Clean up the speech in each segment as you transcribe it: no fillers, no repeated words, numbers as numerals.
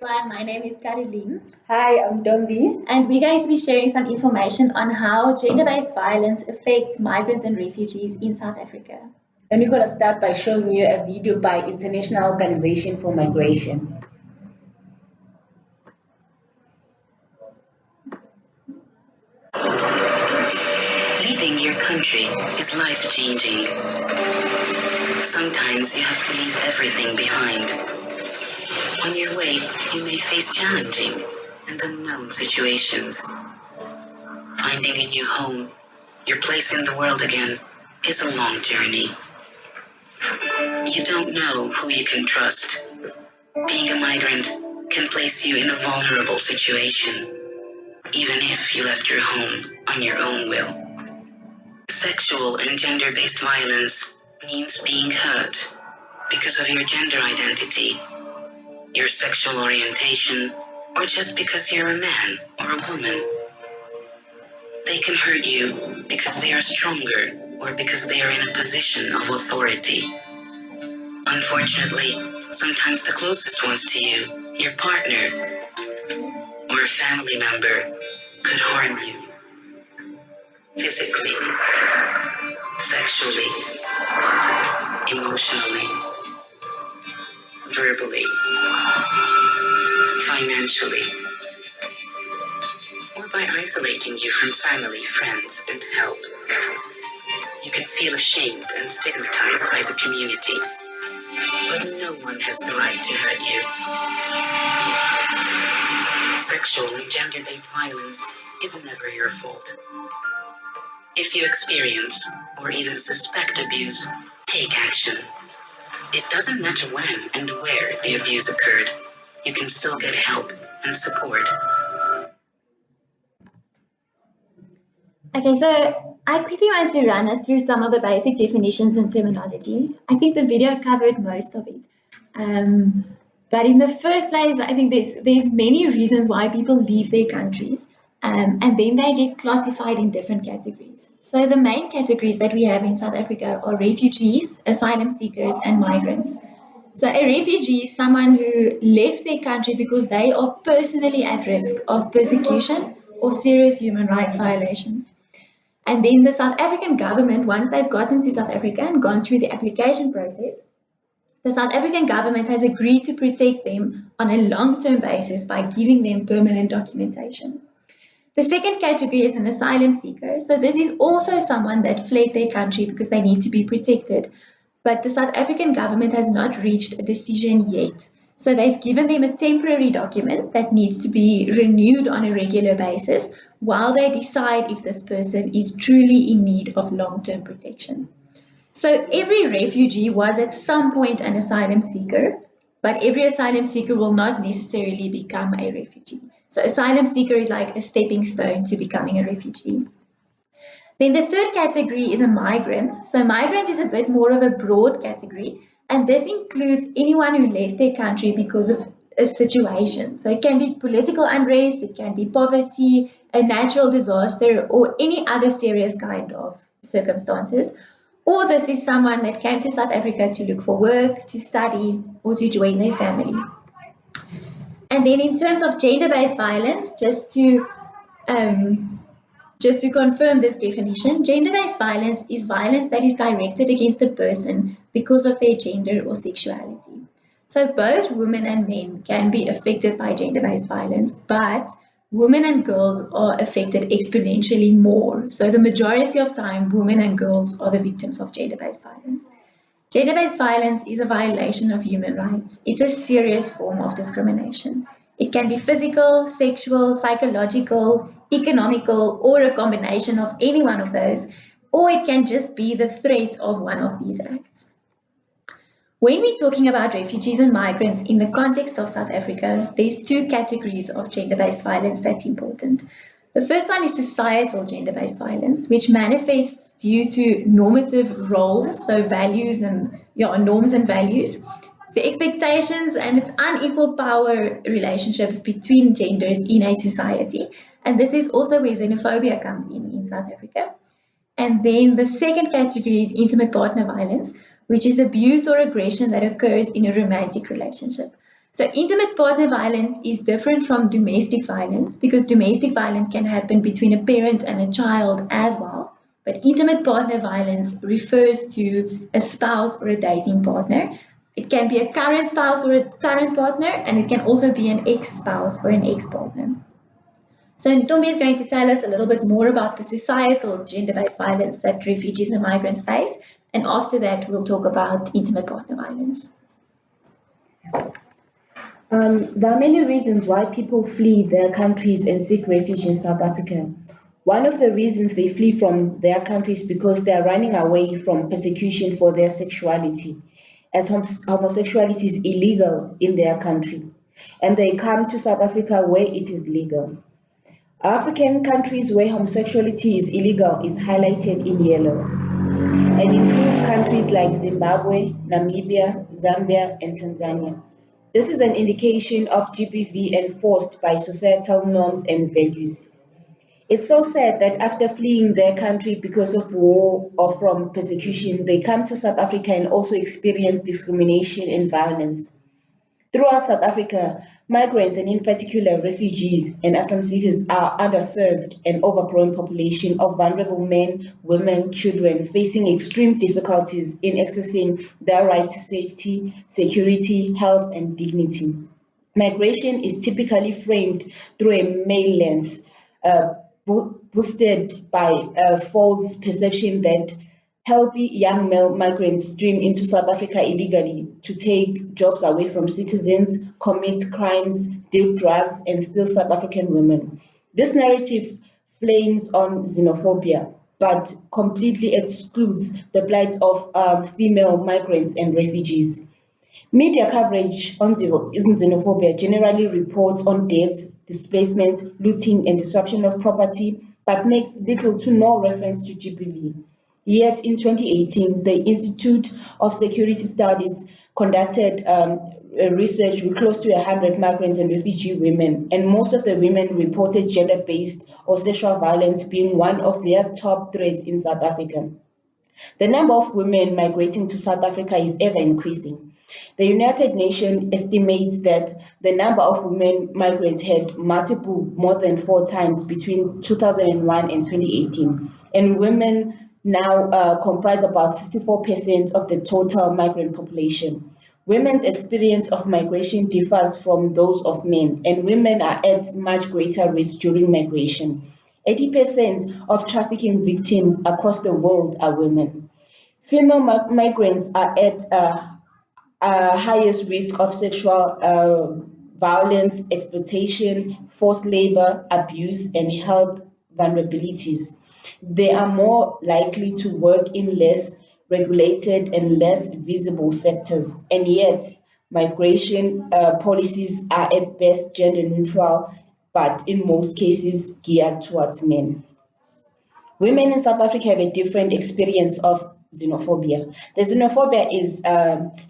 Everyone, my name is Caroline, Hi, I'm Dombi. and we're going to be sharing some information on how gender-based violence affects migrants and refugees in South Africa. And we're going to start by showing you a video by International Organization for Migration. Leaving your country is life-changing. Sometimes you have to leave everything behind. On your way, you may face challenging and unknown situations. Finding a new home, your place in the world again, is a long journey. You don't know who you can trust. Being a migrant can place you in a vulnerable situation, even if you left your home on your own will. Sexual and gender-based violence means being hurt because of your gender identity, your sexual orientation, or just because you're a man or a woman. They can hurt you because they are stronger or because they are in a position of authority. Unfortunately, sometimes the closest ones to you, your partner or a family member, could harm you physically, sexually, emotionally, verbally, financially, or by isolating you from family, friends, and help. You can feel ashamed and stigmatized by the community, but no one has the right to hurt you. Sexual and gender-based violence is never your fault. If you experience or even suspect abuse, take action. It doesn't matter when and where the abuse occurred. You can still get help and support. Okay, so I quickly want to run us through some of the basic definitions and terminology. I think the video covered most of it. But in the first place, I think there's many reasons why people leave their countries, and then they get classified in different categories. So the main categories that we have in South Africa are refugees, asylum seekers, and migrants. So a refugee is someone who left their country because they are personally at risk of persecution or serious human rights violations. And then the South African government, once they've gotten to South Africa and gone through the application process, the South African government has agreed to protect them on a long-term basis by giving them permanent documentation. The second category is an asylum seeker. So this is also someone that fled their country because they need to be protected. But the South African government has not reached a decision yet. So they've given them a temporary document that needs to be renewed on a regular basis while they decide if this person is truly in need of long-term protection. So every refugee was at some point an asylum seeker, but every asylum seeker will not necessarily become a refugee. So asylum seeker is like a stepping stone to becoming a refugee. Then the third category is a migrant. So migrant is a bit more of a broad category, and this includes anyone who left their country because of a situation. So it can be political unrest, it can be poverty, a natural disaster, or any other serious kind of circumstances. Or this is someone that came to South Africa to look for work, to study, or to join their family. And then in terms of gender-based violence, just to confirm this definition, gender-based violence is violence that is directed against a person because of their gender or sexuality. So both women and men can be affected by gender-based violence, but women and girls are affected exponentially more. So the majority of time, women and girls are the victims of gender-based violence. Gender-based violence is a violation of human rights. It's a serious form of discrimination. It can be physical, sexual, psychological, economical, or a combination of any one of those, or it can just be the threat of one of these acts. When we're talking about refugees and migrants in the context of South Africa, there's two categories of gender-based violence that's important. The first one is societal gender-based violence, which manifests due to normative roles, so values and norms and values, the expectations and its unequal power relationships between genders in a society. And this is also where xenophobia comes in South Africa. And then the second category is intimate partner violence, which is abuse or aggression that occurs in a romantic relationship. So intimate partner violence is different from domestic violence because domestic violence can happen between a parent and a child as well. But intimate partner violence refers to a spouse or a dating partner. It can be a current spouse or a current partner, and it can also be an ex-spouse or an ex-partner. So Ntombi is going to tell us a little bit more about the societal gender-based violence that refugees and migrants face. And after that, we'll talk about intimate partner violence. There are many reasons why people flee their countries and seek refuge in South Africa. One of the reasons they flee from their countries because they are running away from persecution for their sexuality, as homosexuality is illegal in their country, and they come to South Africa where it is legal. African countries where homosexuality is illegal is highlighted in yellow and include countries like Zimbabwe, Namibia, Zambia, and Tanzania. This is an indication of GBV enforced by societal norms and values. It's so sad that after fleeing their country because of war or from persecution, they come to South Africa and also experience discrimination and violence. Throughout South Africa, migrants and in particular refugees and asylum seekers are underserved and overgrown population of vulnerable men, women, children facing extreme difficulties in accessing their right to safety, security, health and dignity. Migration is typically framed through a male lens, boosted by a false perception that healthy young male migrants stream into South Africa illegally to take jobs away from citizens, commit crimes, deal drugs, and steal South African women. This narrative flames on xenophobia, but completely excludes the plight of female migrants and refugees. Media coverage on xenophobia generally reports on deaths, displacement, looting, and disruption of property, but makes little to no reference to GBV. Yet in 2018, the Institute of Security Studies conducted research with close to 100 migrants and refugee women, and most of the women reported gender-based or sexual violence being one of their top threats in South Africa. The number of women migrating to South Africa is ever increasing. The United Nations estimates that the number of women migrants had multiple more than 4 times between 2001 and 2018, and women now comprise about 64% of the total migrant population. Women's experience of migration differs from those of men, and women are at much greater risk during migration. 80% of trafficking victims across the world are women. Female migrants are at highest risk of sexual violence, exploitation, forced labor, abuse, and health vulnerabilities. They are more likely to work in less regulated and less visible sectors, and yet migration policies are at best gender neutral, but in most cases geared towards men. Women in South Africa have a different experience of xenophobia. The xenophobia is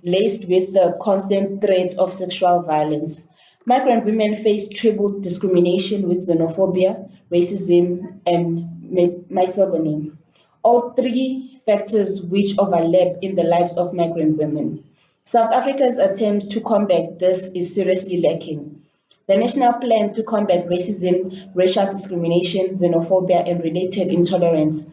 laced with the constant threats of sexual violence. Migrant women face triple discrimination with xenophobia, racism, and misogyny. All three factors which overlap in the lives of migrant women. South Africa's attempt to combat this is seriously lacking. The National Plan to Combat Racism, Racial Discrimination, Xenophobia, and Related Intolerance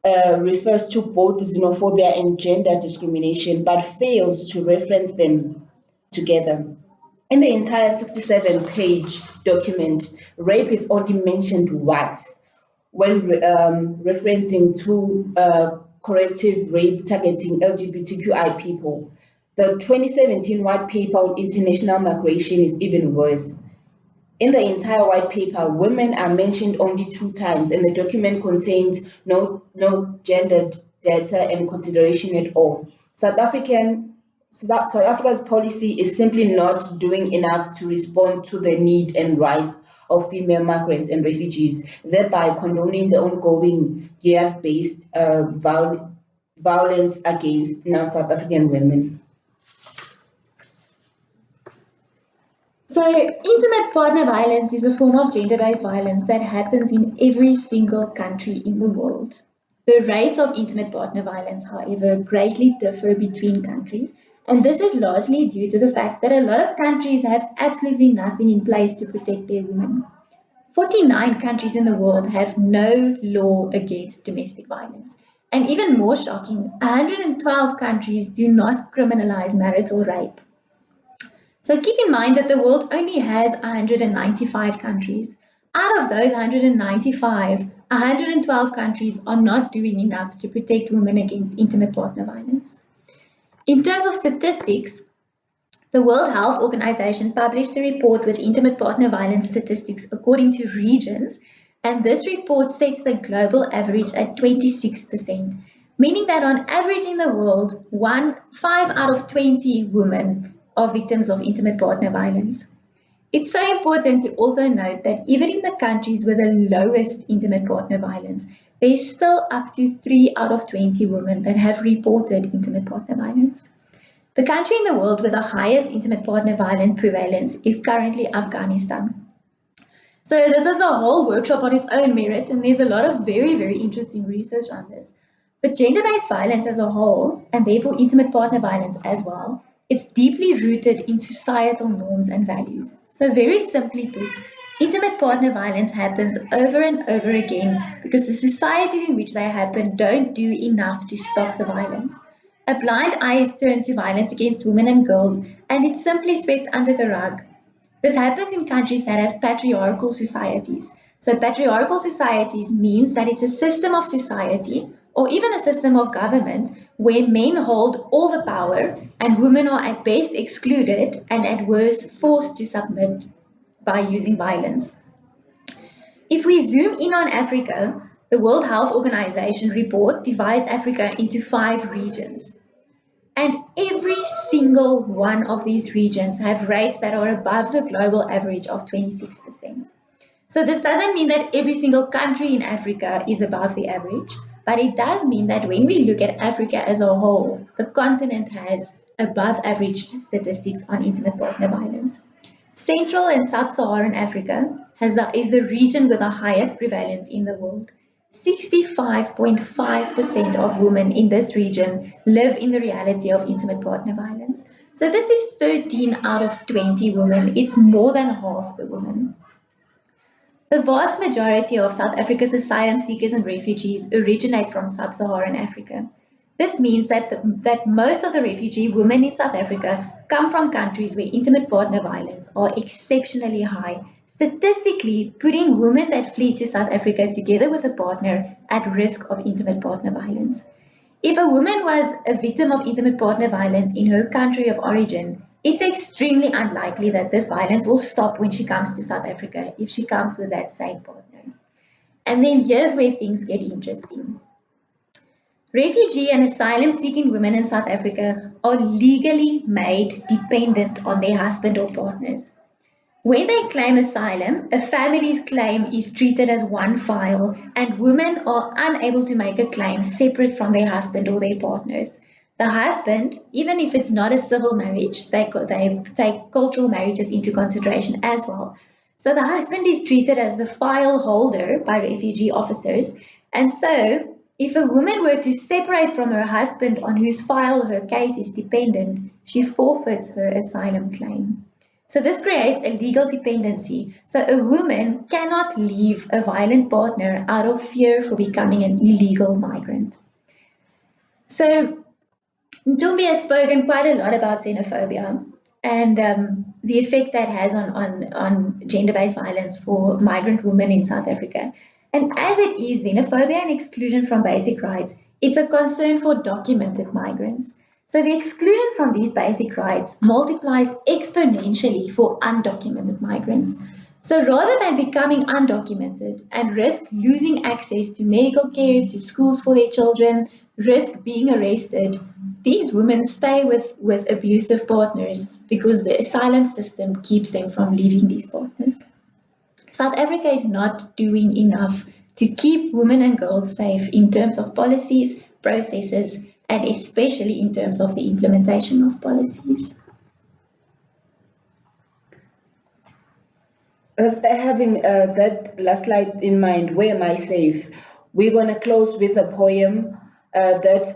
refers to both xenophobia and gender discrimination, but fails to reference them together. In the entire 67-page document, rape is only mentioned once when referencing to corrective rape targeting LGBTQI people. The 2017 white paper on international migration is even worse. In the entire white paper, women are mentioned only 2 times, and the document contains no gendered data and consideration at all. South Africa's policy is simply not doing enough to respond to the need and rights of female migrants and refugees, thereby condoning the ongoing gender-based violence against non-South African women. So, intimate partner violence is a form of gender-based violence that happens in every single country in the world. The rates of intimate partner violence, however, greatly differ between countries, And this is largely due to the fact that a lot of countries have absolutely nothing in place to protect their women. 49 countries in the world have no law against domestic violence. And even more shocking, 112 countries do not criminalize marital rape. So keep in mind that the world only has 195 countries. Out of those 195, 112 countries are not doing enough to protect women against intimate partner violence. In terms of statistics, the World Health Organization published a report with intimate partner violence statistics according to regions, and this report sets the global average at 26%, meaning that on average in the world, 5 out of 20 women are victims of intimate partner violence. It's so important to also note that even in the countries with the lowest intimate partner violence, there's still up to 3 out of 20 women that have reported intimate partner violence. The country in the world with the highest intimate partner violence prevalence is currently Afghanistan. So this is a whole workshop on its own merit, and there's a lot of very, very interesting research on this. But gender-based violence as a whole, and therefore intimate partner violence as well, it's deeply rooted in societal norms and values. So very simply put, intimate partner violence happens over and over again because the societies in which they happen don't do enough to stop the violence. A blind eye is turned to violence against women and girls, and it's simply swept under the rug. This happens in countries that have patriarchal societies. So patriarchal societies means that it's a system of society or even a system of government where men hold all the power and women are at best excluded and at worst forced to submit by using violence. If we zoom in on Africa, the World Health Organization report divides Africa into 5 regions. And every single one of these regions have rates that are above the global average of 26%. So this doesn't mean that every single country in Africa is above the average, but it does mean that when we look at Africa as a whole, the continent has above average statistics on intimate partner violence. Central and Sub-Saharan Africa is the region with the highest prevalence in the world. 65.5% of women in this region live in the reality of intimate partner violence. So this is 13 out of 20 women. It's more than half the women. The vast majority of South Africa's asylum seekers and refugees originate from Sub-Saharan Africa. This means that most of the refugee women in South Africa come from countries where intimate partner violence are exceptionally high, statistically putting women that flee to South Africa together with a partner at risk of intimate partner violence. If a woman was a victim of intimate partner violence in her country of origin, it's extremely unlikely that this violence will stop when she comes to South Africa if she comes with that same partner. And then here's where things get interesting. Refugee and asylum seeking women in South Africa are legally made dependent on their husband or partners. When they claim asylum, a family's claim is treated as one file, and women are unable to make a claim separate from their husband or their partners. The husband, even if it's not a civil marriage, they take cultural marriages into consideration as well. So the husband is treated as the file holder by refugee officers, and so if a woman were to separate from her husband on whose file her case is dependent, she forfeits her asylum claim. So this creates a legal dependency. So a woman cannot leave a violent partner out of fear for becoming an illegal migrant. So Ntombi has spoken quite a lot about xenophobia and the effect that has on gender-based violence for migrant women in South Africa. And as it is xenophobia and exclusion from basic rights, it's a concern for documented migrants. So the exclusion from these basic rights multiplies exponentially for undocumented migrants. So rather than becoming undocumented and risk losing access to medical care, to schools for their children, risk being arrested, these women stay with abusive partners because the asylum system keeps them from leaving these partners. South Africa is not doing enough to keep women and girls safe in terms of policies, processes, and especially in terms of the implementation of policies. Having that last slide in mind, where am I safe? We're going to close with a poem that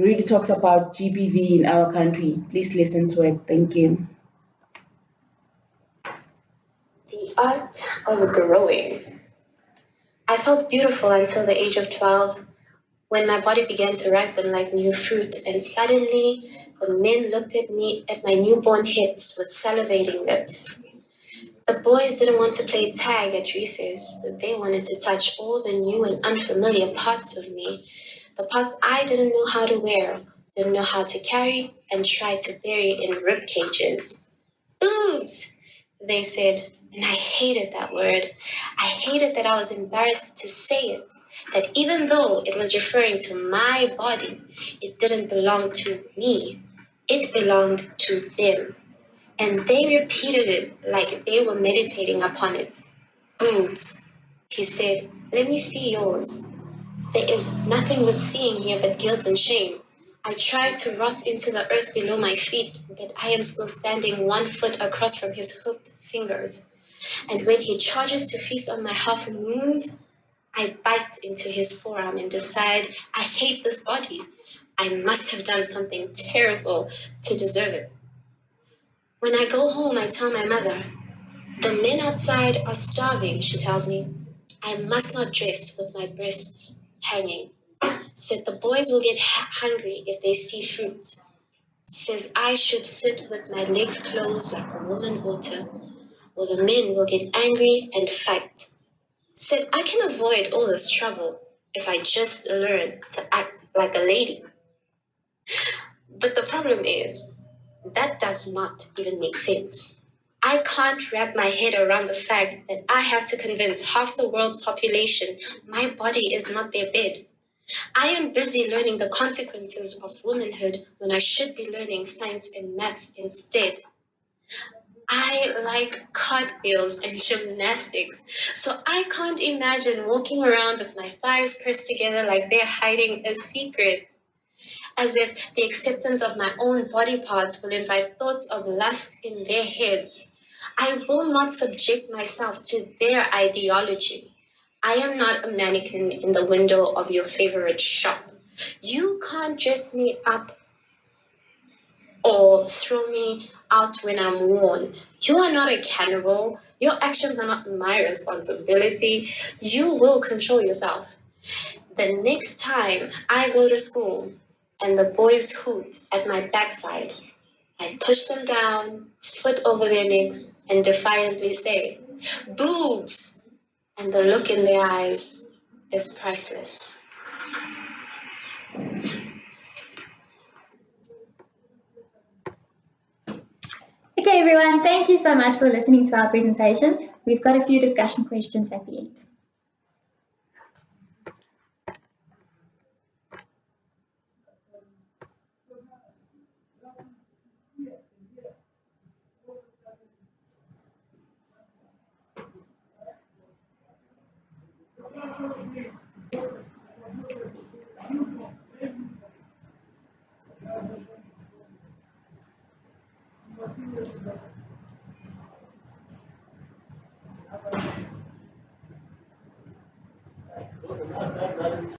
really talks about GBV in our country. Please listen to it. Thank you. The art of growing. I felt beautiful until the age of 12, when my body began to ripen like new fruit, and suddenly the men looked at me, at my newborn hips, with salivating lips. The boys didn't want to play tag at recess. They wanted to touch all the new and unfamiliar parts of me, the parts I didn't know how to wear, didn't know how to carry, and tried to bury in rib cages. Boobs, they said, and I hated that word. I hated that I was embarrassed to say it, that even though it was referring to my body, it didn't belong to me. It belonged to them. And they repeated it like they were meditating upon it. Boobs, he said, let me see yours. There is nothing worth seeing here but guilt and shame. I tried to rot into the earth below my feet, but I am still standing 1 foot across from his hooked fingers. And when he charges to feast on my half moons, I bite into his forearm and decide I hate this body. I must have done something terrible to deserve it. When I go home, I tell my mother, the men outside are starving, she tells me. I must not dress with my breasts hanging. Said the boys will get hungry if they see fruit. Says I should sit with my legs closed like a woman ought to, or the men will get angry and fight. Said I can avoid all this trouble if I just learn to act like a lady. But the problem is, that does not even make sense. I can't wrap my head around the fact that I have to convince half the world's population my body is not their bed. I am busy learning the consequences of womanhood when I should be learning science and maths instead. I like cartwheels and gymnastics, so I can't imagine walking around with my thighs pressed together like they're hiding a secret, as if the acceptance of my own body parts will invite thoughts of lust in their heads. I will not subject myself to their ideology. I am not a mannequin in the window of your favorite shop. You can't dress me up or throw me out when I'm worn. You are not a cannibal. Your actions are not my responsibility. You will control yourself. The next time I go to school and the boys hoot at my backside, I push them down, foot over their necks, and defiantly say, boobs! And the look in their eyes is priceless. Okay, everyone, thank you so much for listening to our presentation. We've got a few discussion questions at the end.